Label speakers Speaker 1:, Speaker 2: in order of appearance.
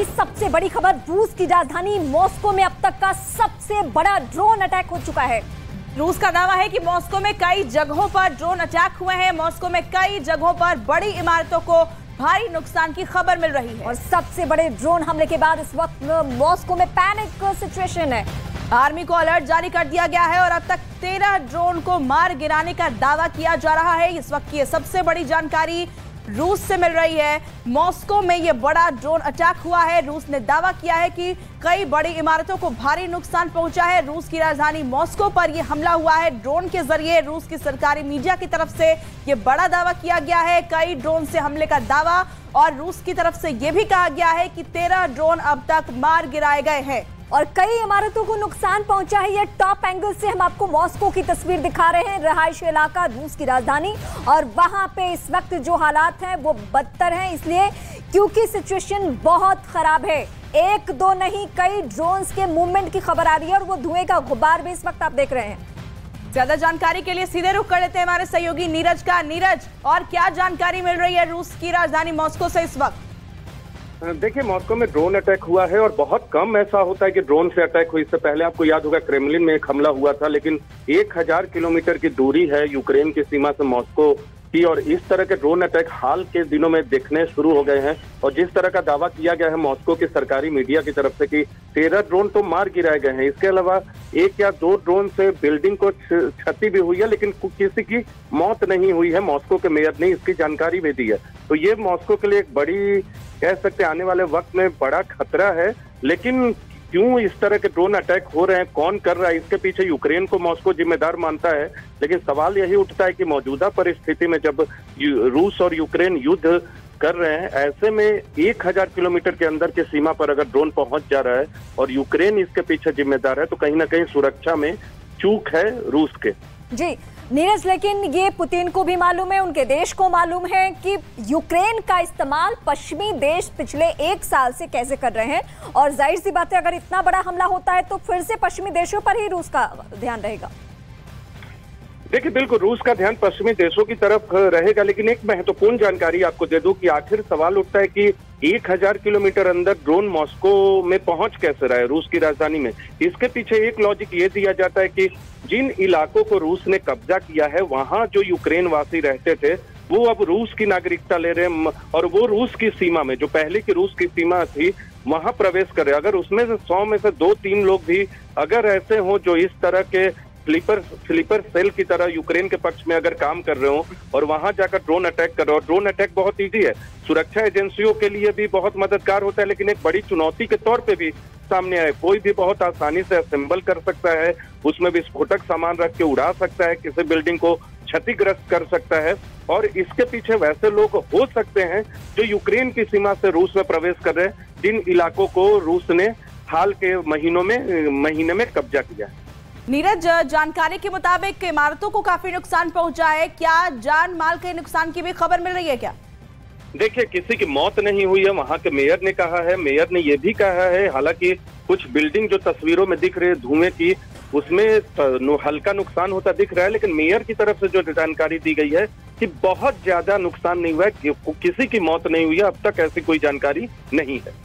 Speaker 1: की सबसे बड़ी खबर, रूस की राजधानी मॉस्को में अब तक का सबसे बड़ा ड्रोन अटैक हो चुका है।
Speaker 2: रूस का दावा है कि मॉस्को में कई जगहों पर ड्रोन अटैक हुए हैं। मॉस्को में कई जगहों पर बड़ी इमारतों को भारी नुकसान की खबर मिल रही है
Speaker 1: और सबसे बड़े ड्रोन हमले के बाद इस वक्त मॉस्को में पैनिक सिचुएशन है।
Speaker 2: आर्मी को अलर्ट जारी कर दिया गया है और अब तक 13 ड्रोन को मार गिराने का दावा किया जा रहा है। इस वक्त की ये सबसे बड़ी जानकारी रूस से मिल रही है। मॉस्को में ये बड़ा ड्रोन अटैक हुआ है। रूस ने दावा किया है कि कई बड़ी इमारतों को भारी नुकसान पहुंचा है। रूस की राजधानी मॉस्को पर यह हमला हुआ है ड्रोन के जरिए। रूस की सरकारी मीडिया की तरफ से यह बड़ा दावा किया गया है, कई ड्रोन से हमले का दावा, और रूस की तरफ से यह भी कहा गया है कि 13 ड्रोन अब तक मार गिराए गए हैं
Speaker 1: और कई इमारतों को नुकसान पहुंचा है। ये टॉप एंगल से हम आपको मॉस्को की तस्वीर दिखा रहे हैं, रहायशी इलाका, रूस की राजधानी, और वहां पे इस वक्त जो हालात हैं वो बदतर हैं, इसलिए क्योंकि सिचुएशन बहुत खराब है। एक दो नहीं, कई ड्रोन्स के मूवमेंट की खबर आ रही है और वो धुएं का गुब्बार भी इस वक्त आप देख रहे हैं।
Speaker 2: ज्यादा जानकारी के लिए सीधे रुख कर लेते हैं हमारे सहयोगी नीरज का। नीरज, और क्या जानकारी मिल रही है रूस की राजधानी मॉस्को से इस वक्त?
Speaker 3: देखिए, मॉस्को में ड्रोन अटैक हुआ है और बहुत कम ऐसा होता है कि ड्रोन से अटैक हो। इससे पहले आपको याद होगा क्रेमलिन में एक हमला हुआ था, लेकिन 1000 किलोमीटर की दूरी है यूक्रेन की सीमा से मॉस्को की, और इस तरह के ड्रोन अटैक हाल के दिनों में देखने शुरू हो गए हैं। और जिस तरह का दावा किया गया है मॉस्को की सरकारी मीडिया की तरफ से कि 13 ड्रोन तो मार गिराए गए हैं, इसके अलावा 1 या 2 ड्रोन से बिल्डिंग को क्षति भी हुई है, लेकिन किसी की मौत नहीं हुई है। मॉस्को के मेयर ने इसकी जानकारी भी दी है। तो ये मॉस्को के लिए एक बड़ी, कह सकते हैं, आने वाले वक्त में बड़ा खतरा है। लेकिन क्यों इस तरह के ड्रोन अटैक हो रहे हैं, कौन कर रहा है, इसके पीछे यूक्रेन को मॉस्को जिम्मेदार मानता है। लेकिन सवाल यही उठता है कि मौजूदा परिस्थिति में जब रूस और यूक्रेन युद्ध कर रहे हैं, ऐसे में 1000 किलोमीटर के अंदर की सीमा पर अगर ड्रोन पहुंच जा रहा है और यूक्रेन इसके पीछे जिम्मेदार है, तो कहीं ना कहीं सुरक्षा में चूक है रूस के।
Speaker 1: जी नीरज, लेकिन ये पुतिन को भी मालूम है, उनके देश को मालूम है कि यूक्रेन का इस्तेमाल पश्चिमी देश पिछले 1 साल से कैसे कर रहे हैं, और जाहिर सी बात है अगर इतना बड़ा हमला होता है तो फिर से पश्चिमी देशों पर ही रूस का ध्यान रहेगा।
Speaker 3: देखिए, बिल्कुल रूस का ध्यान पश्चिमी देशों की तरफ रहेगा, लेकिन एक महत्वपूर्ण जानकारी आपको दे दूं कि आखिर सवाल उठता है कि 1000 किलोमीटर अंदर ड्रोन मॉस्को में पहुंच कैसे रहा है रूस की राजधानी में। इसके पीछे एक लॉजिक ये दिया जाता है कि जिन इलाकों को रूस ने कब्जा किया है, वहां जो यूक्रेन वासी रहते थे वो अब रूस की नागरिकता ले रहे हैं, और वो रूस की सीमा में, जो पहले की रूस की सीमा थी, वहां प्रवेश कर रहे हैं। अगर उसमें से 100 में से 2-3 लोग भी अगर ऐसे हों जो इस तरह के स्लीपर सेल की तरह यूक्रेन के पक्ष में अगर काम कर रहे हो और वहां जाकर ड्रोन अटैक कर रहे हो, ड्रोन अटैक बहुत इजी है, सुरक्षा एजेंसियों के लिए भी बहुत मददगार होता है, लेकिन एक बड़ी चुनौती के तौर पे भी सामने आए। कोई भी बहुत आसानी से असेंबल कर सकता है, उसमें विस्फोटक सामान रख के उड़ा सकता है, किसी बिल्डिंग को क्षतिग्रस्त कर सकता है, और इसके पीछे वैसे लोग हो सकते हैं जो यूक्रेन की सीमा से रूस में प्रवेश कर रहे हैं, जिन इलाकों को रूस ने हाल के महीने में कब्जा किया है।
Speaker 2: नीरज, जानकारी के मुताबिक इमारतों को काफी नुकसान पहुंचा है, क्या जान माल के नुकसान की भी खबर मिल रही है क्या?
Speaker 3: देखिए, किसी की मौत नहीं हुई है, वहां के मेयर ने कहा है। मेयर ने यह भी कहा है, हालांकि कुछ बिल्डिंग जो तस्वीरों में दिख रही है धुएं की, उसमें हल्का नुकसान होता दिख रहा है, लेकिन मेयर की तरफ से जो जानकारी दी गई है कि बहुत ज्यादा नुकसान नहीं हुआ है, किसी की मौत नहीं हुई है, अब तक ऐसी कोई जानकारी नहीं है।